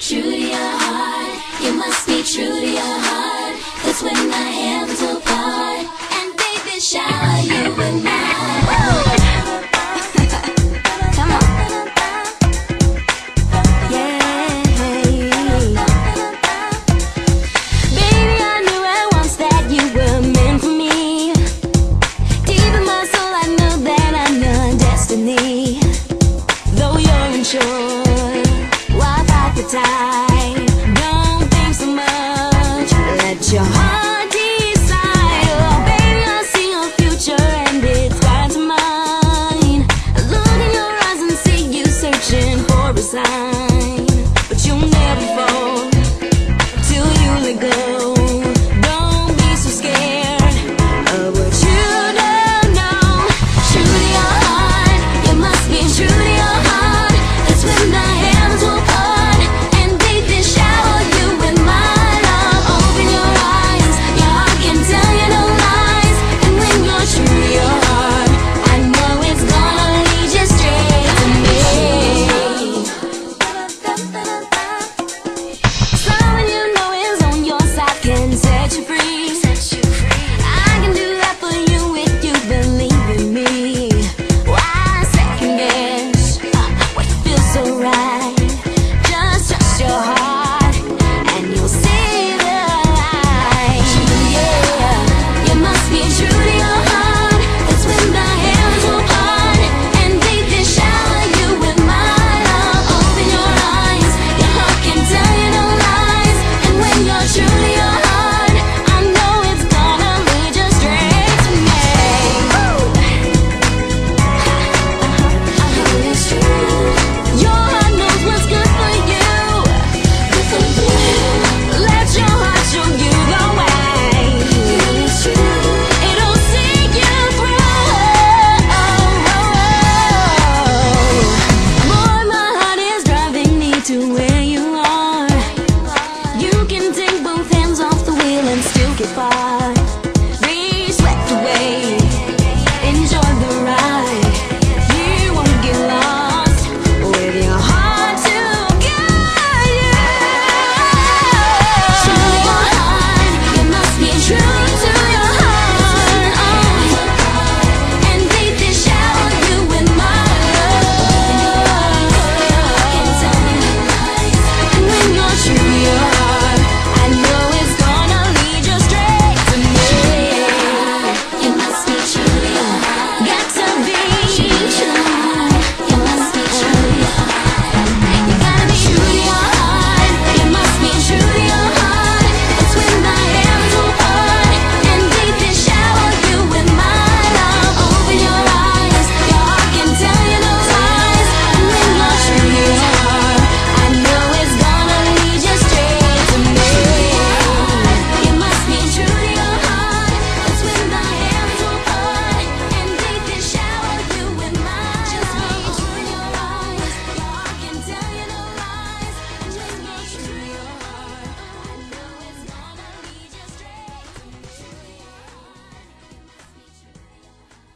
true to your heart. You must be true to your heart. 'Cause when our hands will part, and baby shower you with mine. Come on. Yeah. Baby, I knew at once that you were meant for me. Deep in my soul, I know that I'm your destiny. Though you're unsure, why fight the tide?